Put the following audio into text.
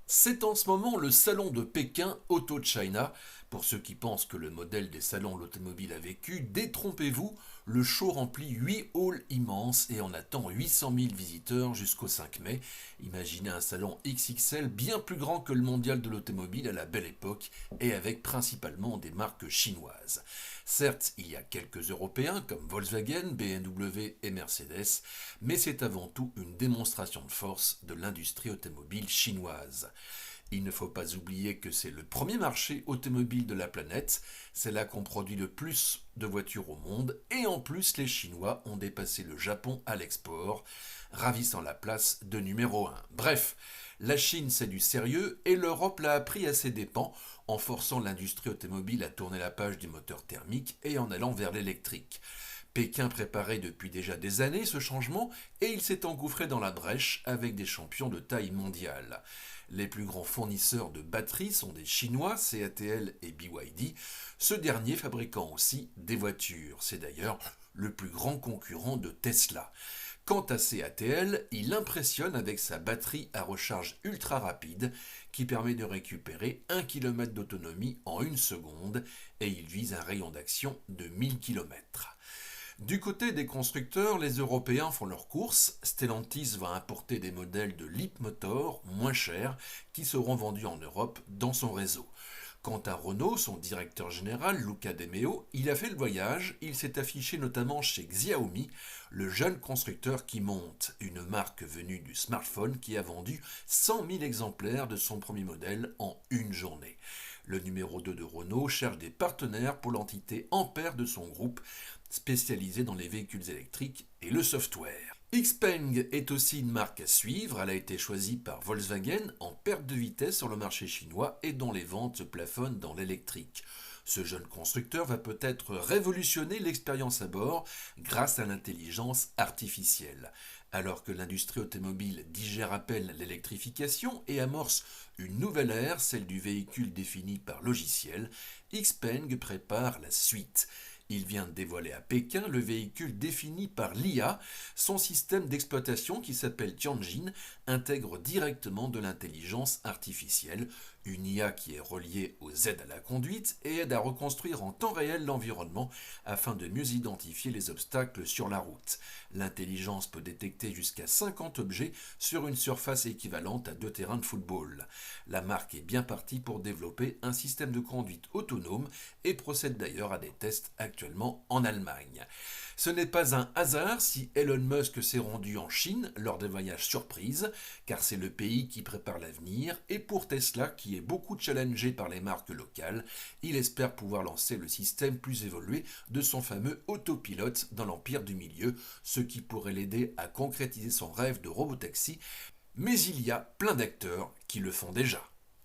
C'est en ce moment le salon de Pékin Auto China. Pour ceux qui pensent que le modèle des salons de l'automobile a vécu, détrompez-vous, le show remplit 8 halls immenses et on attend 800 000 visiteurs jusqu'au 5 mai. Imaginez un salon XXL bien plus grand que le mondial de l'automobile à la belle époque et avec principalement des marques chinoises. Certes, il y a quelques Européens comme Volkswagen, BMW et Mercedes, mais c'est avant tout une démonstration de force de l'industrie automobile chinoise. Il ne faut pas oublier que c'est le premier marché automobile de la planète, c'est là qu'on produit le plus de voitures au monde, et en plus les Chinois ont dépassé le Japon à l'export, ravissant la place de numéro 1. Bref, la Chine c'est du sérieux et l'Europe l'a appris à ses dépens en forçant l'industrie automobile à tourner la page du moteur thermique et en allant vers l'électrique. Pékin préparait depuis déjà des années ce changement et il s'est engouffré dans la brèche avec des champions de taille mondiale. Les plus grands fournisseurs de batteries sont des Chinois, CATL et BYD, ce dernier fabriquant aussi des voitures. C'est d'ailleurs le plus grand concurrent de Tesla. Quant à CATL, il impressionne avec sa batterie à recharge ultra rapide qui permet de récupérer 1 km d'autonomie en 1 seconde et il vise un rayon d'action de 1000 km. Du côté des constructeurs, les Européens font leur course. Stellantis va importer des modèles de Leapmotor moins chers qui seront vendus en Europe dans son réseau. Quant à Renault, son directeur général, Luca De Meo, il a fait le voyage. Il s'est affiché notamment chez Xiaomi, le jeune constructeur qui monte, une marque venue du smartphone qui a vendu 100 000 exemplaires de son premier modèle en une journée. Le numéro 2 de Renault cherche des partenaires pour l'entité Ampère de son groupe, spécialisée dans les véhicules électriques et le software. Xpeng est aussi une marque à suivre, elle a été choisie par Volkswagen en perte de vitesse sur le marché chinois et dont les ventes se plafonnent dans l'électrique. Ce jeune constructeur va peut-être révolutionner l'expérience à bord grâce à l'intelligence artificielle. Alors que l'industrie automobile digère à peine l'électrification et amorce une nouvelle ère, celle du véhicule défini par logiciel, Xpeng prépare la suite. Il vient de dévoiler à Pékin le véhicule défini par l'IA. Son système d'exploitation, qui s'appelle Tianjin, intègre directement de l'intelligence artificielle, une IA qui est reliée aux aides à la conduite et aide à reconstruire en temps réel l'environnement afin de mieux identifier les obstacles sur la route. L'intelligence peut détecter jusqu'à 50 objets sur une surface équivalente à 2 terrains de football. La marque est bien partie pour développer un système de conduite autonome et procède d'ailleurs à des tests actuellement en Allemagne. Ce n'est pas un hasard si Elon Musk s'est rendu en Chine lors des voyages surprises, car c'est le pays qui prépare l'avenir, et pour Tesla, qui est beaucoup challengé par les marques locales, il espère pouvoir lancer le système plus évolué de son fameux autopilote dans l'empire du milieu, ce qui pourrait l'aider à concrétiser son rêve de robotaxi, mais il y a plein d'acteurs qui le font déjà.